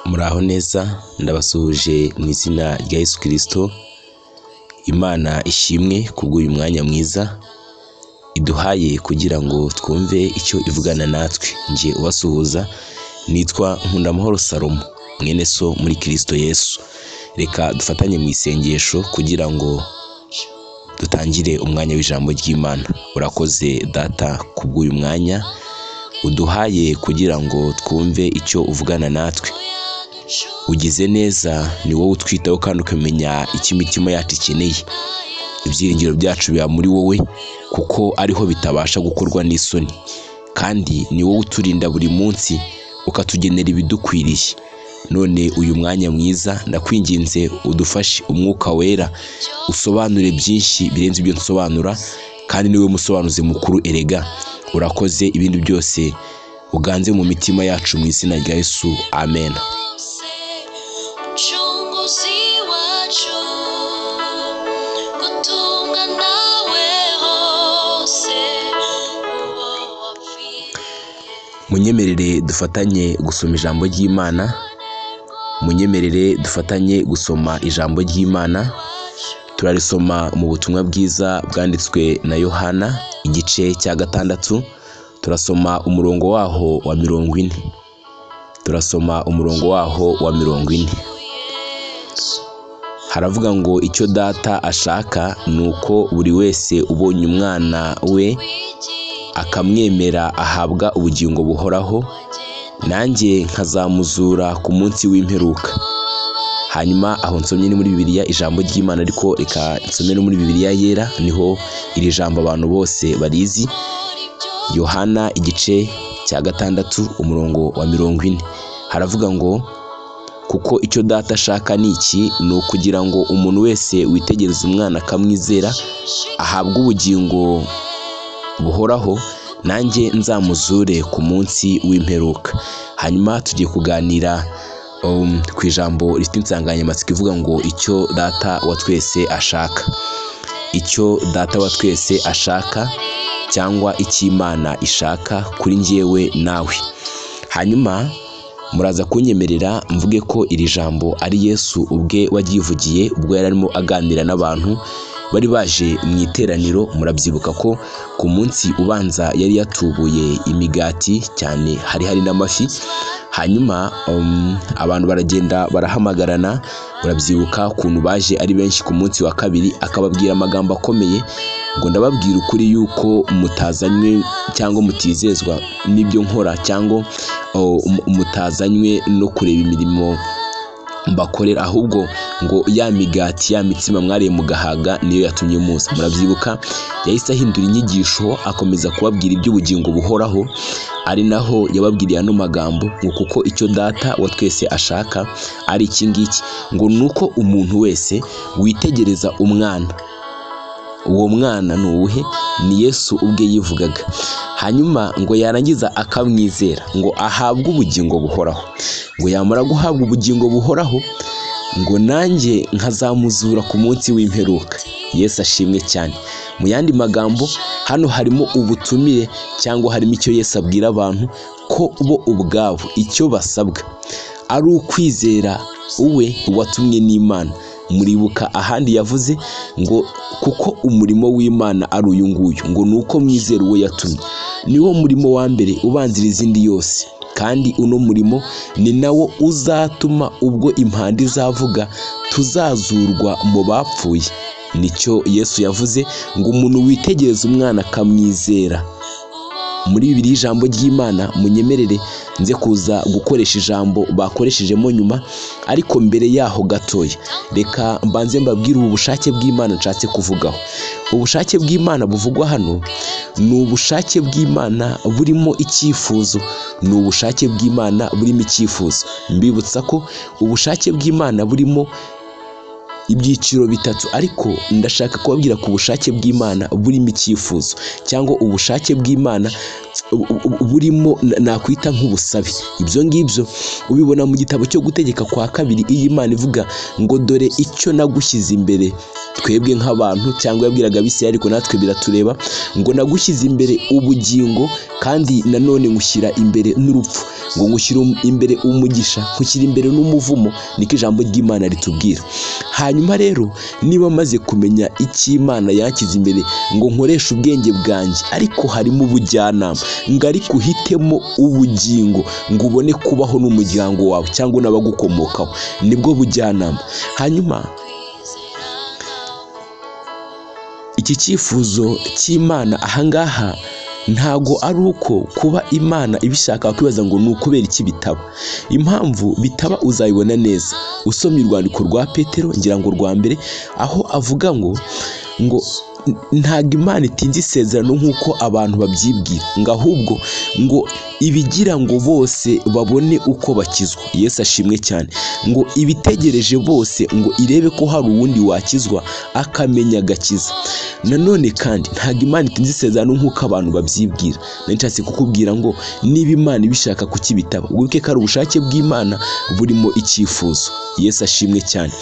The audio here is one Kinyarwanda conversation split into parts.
Muraho neza, ndabasuhuje mu izina rya Yesu Kristo. Imana ishimwe kubw'uyu mwanya mwiza iduhaye kugira ngo twumve icyo ivugana natwe. Nje ubasuhuza nitwa Nkundamahoro Salomo, mwene so muri Kristo Yesu. Reka dufatanye mu isengesho kugira ngo dutangire umwanya w'ijambo ry'Imana. Urakoze Data kubw'uyu mwanya uduhaye kugira ngo twumve icyo uvugana natwe. Ugize neza, ni wowe utwitaho kandi ukamenya icyo imitima yacu ikeneye. Ibyiringiro byacu biba muri wowe kuko ariho bitabasha gukorwa n'isoni, kandi ni wowe uturinda buri munsi ukatugenera ibidukwiriye. None uyu mwanya mwiza ndakwinginze udufashe Umwuka Wera usobanure byinshi birenze ibyo nsobanura, kandi niwe musobanuzi mukuru erega. Urakoze, ibindi byose uganze mu mitima yacu mu izina rya Yesu, amen. Munyemerere dufatanye gusoma ijambo ry'Imana. Munyemerere dufatanye gusoma ijambo ry'Imana. Turarisoma mu butumwa bwiza bwanditswe na Yohana igice cya 6. Turasoma umurongo waho wa 40. Turasoma umurongo waho wa 40. Haravuga ngo icyo Data ashaka ni uko buri wese ubonye umwana we akamwemera ahabwa ubugingo buhoraho, nanjye nkazamuzura ku munsi w'imperuka. Hanyuma aho nsomye ni muri Bibiliya ijambo ry'Imana, ariko reka nsome no muri Bibiliya yera, niho iri jambo abantu bose barizi. Yohana igice cya 6 umurongo wa 40. Haravuga ngo kuko icyo Data ashaka ni iki, ni ukugira ngo umuntu wese witegereza umwana akamwizera ahabwa ubugingo buhoraho, nanjye nzamuzure ku munsi w'imperuka. Hanyuma tugiye kuganira ku ijambo rifite insanganyamatsiko ivuga ngo icyo Data wa twese ashaka. Icyo Data wa twese ashaka, cyangwa icyo Imana ishaka kuri njyewe nawe. Hanyuma muraza kunyemerera mvuge ko iri jambo ari Yesu ubwe wagivugiye ubwo yari arimo aganira n'abantu bari baje mu iteraniro. Murabyibuka ko ku munsi ubanza yari yatubuye imigati cyane, hari n'amafi. Hanyuma abantu baragenda barahamagarana. Murabyibuka ukuntu baje ari benshi ku munsi wa kabiri, akababwira amagambo akomeye ngo ndababwira ukuri yuko mutazanywe cyangwa mutizezwa n'ibyo nkora, cyangwa mutazanywe no kureba imirimo mbakorera, ahubwo ngo ya migati ya mitsima mwariye mugahaga niyo yatumye muza. Murabyibuka yahise ahindura inyigisho akomeza kubabwira iby'ubugingo buhoraho, ari naho yababwiriye ano magambo ngo kuko icyo Data wa twese ashaka ari iki ngiki, ngo nuko umuntu wese witegereza umwana. Uwo mwana ni uwuhe? Ni Yesu ubwe yivugaga. Hanyuma ngo yarangiza akamwizera ngo ahabwe ubugingo buhoraho. Ngo yamara guhabwa ubugingo buhoraho, ngo nanjye nkazamuzura ku munsi w'imperuka. Yesu ashimwe cyane. Mu yandi magambo, hano harimo ubutumire, cyangwa harimo icyo Yesu abwira abantu ko bo ubwabo icyo basabwa ari ukwizera uwe watumwe n'Imana. Muribuka ahandi yavuze ngo kuko umurimo w'Imana ari uyu nguyu, ngo nuko mwizera uwo yatumye. Niwo murimo wa mbere ubanzira izindi yose, kandi uno murimo ni nawo uzatuma ubwo impanda izavuga tuzazurwa mu bapfuye. Nicyo Yesu yavuze ngo umuntu witegereza umwana akamwizera. Muri Bibiliya ijambo ry'Imana, munyemerere nze kuza gukoresha ijambo bakoreshejemo nyuma, ariko mbere yaho gatoya reka mbanze mbabwire ubu bushake bw'Imana nshatse kuvugaho. Ubushake bw'Imana buvugwa hano ni ubushake bw'Imana burimo icyifuzo. Ni ubushake bw'Imana burimo icyifuzo. Mbibutsa ko ubushake bw'Imana burimo ibyiciro bitatu, ariko ndashaka kubabwira ku bushake bw'Imana burimo icyifuzo, cyangwa ubushake bw'Imana burimo nakwita nk'ubusabe. Ibyo ngibyo ubibona mu gitabo cyo Gutegeka kwa kabiri, iyi Imana ivuga ngo dore icyo nagushyize imbere, twebwe nk'abantu, cyangwa yabwiraga Abisirayeli ariko natwe biratureba, ngo nagushyize imbere ubugingo kandi nanone ngushyira imbere n'urupfu, ngo ngushyira imbere umugisha, ngushyira imbere n'umuvumo, niko ijambo ry'Imana ritubwira. Hanyuma rero niba maze kumenya icyo Imana yanshyize imbere, ngo nkoreshe ubwenge bwanjye, ariko harimo ubujyanama, ngo ariko uhitemo ubugingo, ngo ubone kubaho n'umuryango wawe cyangwa n'abagukomokaho, nibwo bujyanama. Hanyuma iki cyifuzo cy'Imana ahangaha ntago ari uko kuba Imana ibishaka kwibaza ngo ni ukubera iki bitaba. Impamvu bitaba uzayibona neza usomye urwandiko rwa Petero, ngira ngo rwa mbere, aho avuga ngo ntago Imana itinze isezerano nk'uko abantu babyibwira, ngo ahubwo ngo ibigira ngo bose babone uko bakizwa. Yesu ashimwe cyane. Ngo ibitegereje bose ngo irebe ko hari uwundi wakizwa akamenya agakiza. Nanone kandi ntago Imana itinze isezerano nk'uko abantu babyibwira. Nanshatse kukubwira ngo niba Imana ibishaka kukibitaba, wibuke ko ari ubushake bw'Imana burimo icyifuzo. Yesu ashimwe cyane.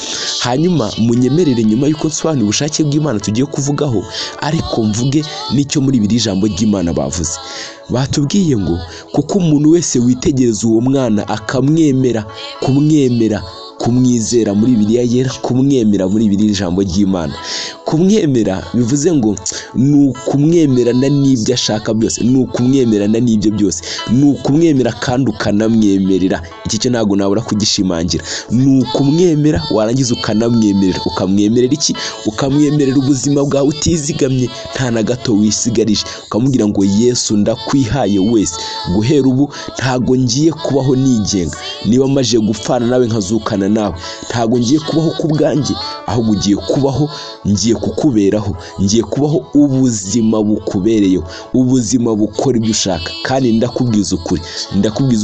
Hanyuma munyemerere nyuma yuko nsobanura ubushake bw'Imana tugiye kuvugaho, ariko mvuge n'icyo muri biri ijambo ry'Imana bavuze. Batubwiye ngo kuko umuntu wese witegereza uwo mwana akamwemera, kumwizera muri Bibiliya yera, kumwemera muri biri ijambo ry'Imana. Kumwemera bivuze ngo ni ukumwemerana n'ibyo ashaka byose, ni ukumwemerana n'ibyo byose, ni ukumwemera kandi ukanamwemerera. Iki cyo ntabwo nabura kugishimangira. Ni ukumwemera warangiza ukanamwemerera. Ukamwemerera iki? Ukamwemerera ubuzima bwawe utizigamye, nta na gato wisigarije. Ukamubwira ngo Yesu ndakwihaye wese, guhera ubu ntago ngiye kubaho nigenga. Niba maje gupfana nawe nkazukana nawe, ntago ngiye kubaho ku bwanjye, ahubwo ugiye kubaho, ngiye kukuberaho, ngiye kubaho ubuzima bukubereyeho, ubuzima bukora ibyo ushaka. Kandi ndakubwiza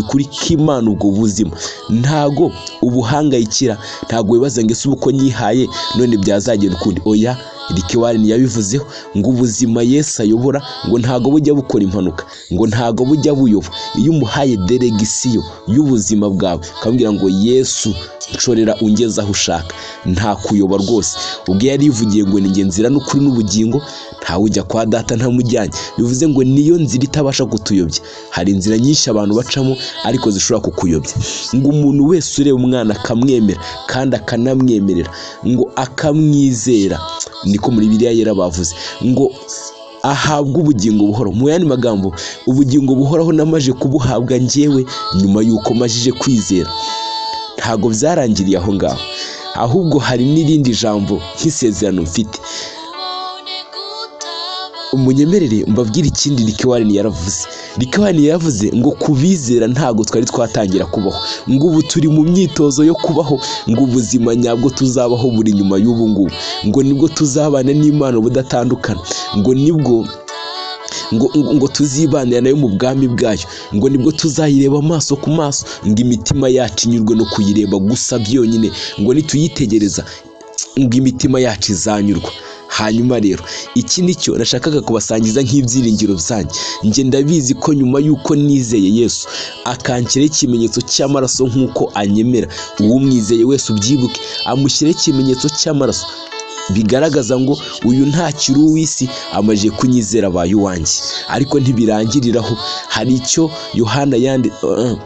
ukuri k'Imana ubwo buzima ntago ubuhangayikira, ntago wibaza ngo ese uko nyihaye none byazagenda ukundi. Oya, Rick Warren yabivuzeho ngo ubuzima Yesu ayobora ngo ntago bujya bukora impanuka, ngo ntago bujya buyoba. Iyo umuhaye delegisiyo y'ubuzima bwawe ukambwira ngo Yesu nshorera ungeza aho ushaka, nta kuyoba rwose. Ubwo yarivugiye ngo ni nzira n'ukuri n'ubugingo, ntawe ujya kwa data ntamujyanye. Bivuze ngo niyo nzira itabasha kutuyobya. Hari inzira nyinshi abantu bacamo ariko zishobora kukuyobya. Ngo umuntu wese ureba umwana akamwemera kandi akanamwemerera, ngo akamwizera, niko muri Bibiliya yera bavuze, ngo ahabwa ubugingo buhoraho. Mu yandi magambo, ubugingo buhoraho namaje kubuhabwa njyewe nyuma yuko majije kwizera. Ntago byarangiriye aho ngaho, ahubwo hari n'irindi jambo nk'isezerano mfite. Umunyemerere mbabwira ikindi Rick Warren yaravuze. Rick Warren yaravuze ngo kubizera ntago twari twatangira kubaho, ngo ubu turi mu myitozo yo kubaho, ngo ubuzima nyabwo tuzabaho buri nyuma y'ubu ngubu, ngo nibwo tuzabana n'Imana ubudatandukana, ngo nibwo ngo tuzibanira nayo mu bwami bwayo, ngo nibwo tuzayireba amaso ku maso, ngo imitima yacu inyurwe no kuyireba gusa byonyine, ngo nituyitegereza ngo imitima yacu izanyurwa. Hanyuma rero iki nicyo nashakaga kubasangiza nk'ibyiringiro byanjye. Nge ndabizi ko nyuma yuko nizeye Yesu akanshyiraho ikimenyetso cy'amaraso nk'uko anyemera, uwumwizeye wese ubyibuke amushyiraho ikimenyetso cy'amaraso bigaragaza ngo uyu ntakiri uw'isi, amaje kunyizera abaye uwanjye. Ariko ntibirangiriraho, hari icyo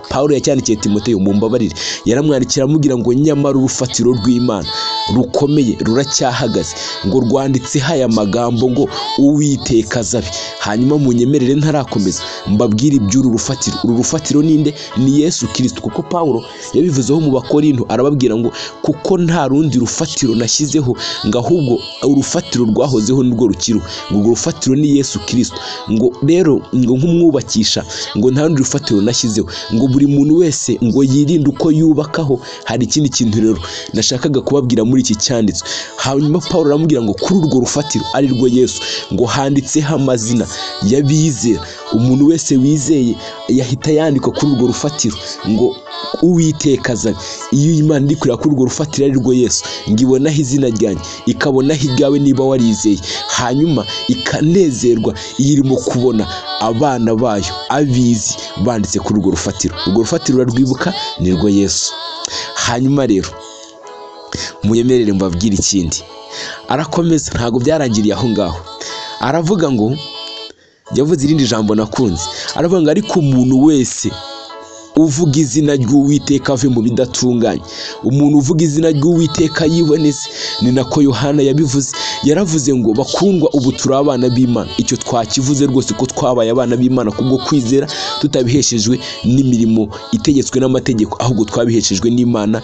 Pawulo yacyandikiye Timoteyo, mumbabarire, yaramwandikira amubwira ngo nyamara urufatiro rw'Imana rukomeye ruracyahagaze, ngo rwanditseho aya magambo ngo Uwiteka azabe. Hanyuma munyemerere ntarakomeza mbabwire iby'uru rufatiro. Uru rufatiro ninde? Ni Yesu Kristo, kuko Pawulo yabivuzeho mu Bakorinto, arababwira ngo kuko nta rundi rufatiro nashyizeho, ngo ahubwo urufatiro rwahozeho nirwo rukiriho, ngo urwo rufatiro ni Yesu Kristo. Ngo rero ngo nk'umwubakisha, ngo nta rundi rufatiro nashyizeho, ngo buri muntu wese ngo yirinde uko yubakaho. Hari ikindi kintu rero nashakaga kubabwira muri iki cyanditswe. Hanyuma Pawulo aramubwira ngo kuri urwo rufatiro ari rwo Yesu, ngo handitseho amazina y'abizera. umuntu wese wizeye yahita yandikwa kuri urwo rufatiro ngo Uwiteka azanye. Iyo Imana iri kureba kuri urwo rufatiro ari rwo Yesu, ngo ibonaho izina ryanjye, ikabonaho iryawe niba warizeye, hanyuma ikanezerwa iyo irimo kubona abana bayo abizi banditse kuri urwo rufatiro. Urwo rufatiro urarwibuka, ni rwo Yesu. Hanyuma rero muyemerere mbabwire ikindi. Arakomeza, ntabwo byarangiriye aho ngaho. Aravuga ngo, yavuze irindi jambo nakunze, aravuga ngo ariko umuntu wese uvuga izina ry'Uwiteka ave mu bidatunganye, umuntu uvuga izina ry'Uwiteka yiboneze. Ni nako Yohana yabivuze, yaravuze ngo bakundwa, ubu turi abana b'Imana. Icyo twakivuze rwose ko twabaye abana b'Imana kubwo kwizera, tutabiheshejwe n'imirimo itegetswe n'amategeko, ahubwo twabiheshejwe n'Imana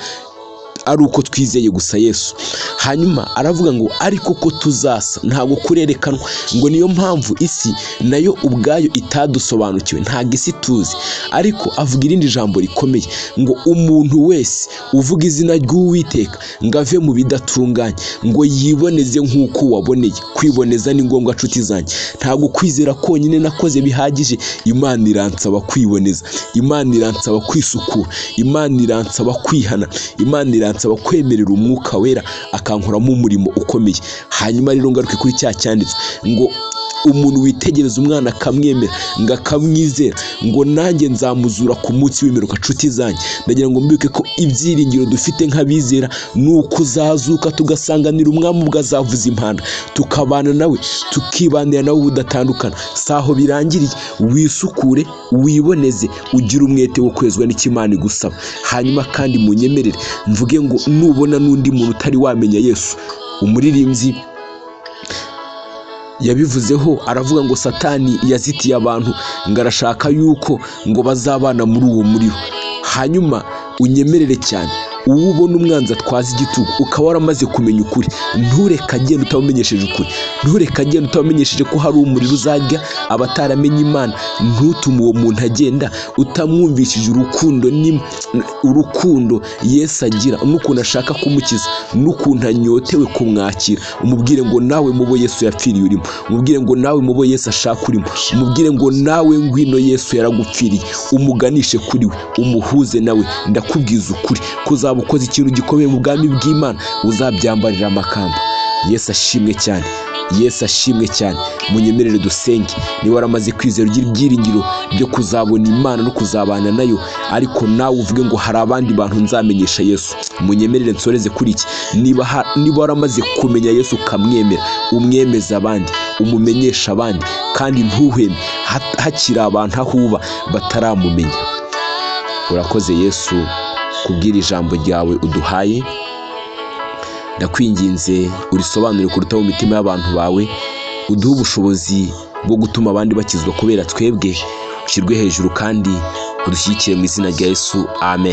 ari uko twizeye gusa Yesu. Hanyuma aravuga ngo ariko ko tuzasa ntabwo kurerekanwa, ngo niyo mpamvu isi nayo ubwayo itadusobanukiwe, ntabwo isi tuzi. Ariko avuga irindi jambo rikomeye ngo umuntu wese uvuga izina ry'Uwiteka ngo ave mu bidatunganye, ngo yiboneze nk'uko waboneye. Kwiboneza ni ngombwa nshuti zanjye, ntabwo kwizera konyine nakoze bihagije. Imana iransaba kwiboneza, Imana iransaba kwisukura, Imana iransaba kwihana, Imana iransaba kwemerera Umwuka Wera akankoramo umurimo ukomeye. Hanyuma rero ngaruke kuri cya cyanditswe ngo umuntu witegereza umwana akamwemera ngo akamwizera, ngo nanjye nzamuzura ku munsi w'imperuka. Nshuti zanjye, ndagira ngo mbibuke ko ibyiringiro dufite nk'abizera ni ukuzazuka tugasanganira Umwami ubwo azavuza impanda, tukabana nawe, tukibanira nawe ubudatandukana. Saho birangiriye, wisukure, wiboneze, ugire umwete wo kwezwa n'Imana igusaba. Hanyuma kandi munyemerere mvuge ngo nubona n'undi muntu utari wamenya Yesu, umuririmbyi yabivuzeho, aravuga ngo Satani yazitiye abantu ngo arashaka yuko ngo bazabana muri uwo muriro. Hanyuma unyemerere cyane, uwo ubona umwanzi atwaza igitugu ukaba waramaze kumenya ukuri, ntureke agenda utabamenyesheje ukuri, ntureke agenda utabamenyesheje ko hari umuriro uzajya abataramenye Imana. Ntutume uwo muntu agenda utamwumvishije urukundo Yesu agira, n'ukuntu ashaka kumukiza, n'ukuntu anyotewe kumwakira. Umubwire ngo nawe mubo Yesu yapfiriye urimo, umubwire ngo nawe mubo Yesu ashaka urimo, umubwire ngo nawe ngwino Yesu yaragupfiriye. Umuganishe kuri we, umuhuze nawe. Ndakubwiza ukuri, kuzaba ukoze ikintu gikomeye mu bwami bw'Imana, uzabyambarira amakamba. Yesu ashimwe cyane, Yesu ashimwe cyane. Munyemerere dusenge. Niba waramaze kwizera, ugira ibyiringiro byo kuzabona Imana no kuzabana nayo, ariko nawe uvuge ngo hari abandi bantu nzamenyesha Yesu. Munyemerere nsoreze kuri iki. Niba waramaze kumenya Yesu ukamwemera, umwemeza abandi, umumenyesha abandi, kandi ntuhweme hakiri abantu aho uba bataramumenya. Urakoze Yesu kubwira ijambo ryawe uduhaye. Ndakwinginze urisobanure kurutaho mu mitima y'abantu bawe, uduhe ubushobozi bwo gutuma abandi bakizwa kubera twebwe. Ushyirwe hejuru kandi udushyigikire mu izina rya Yesu, amen.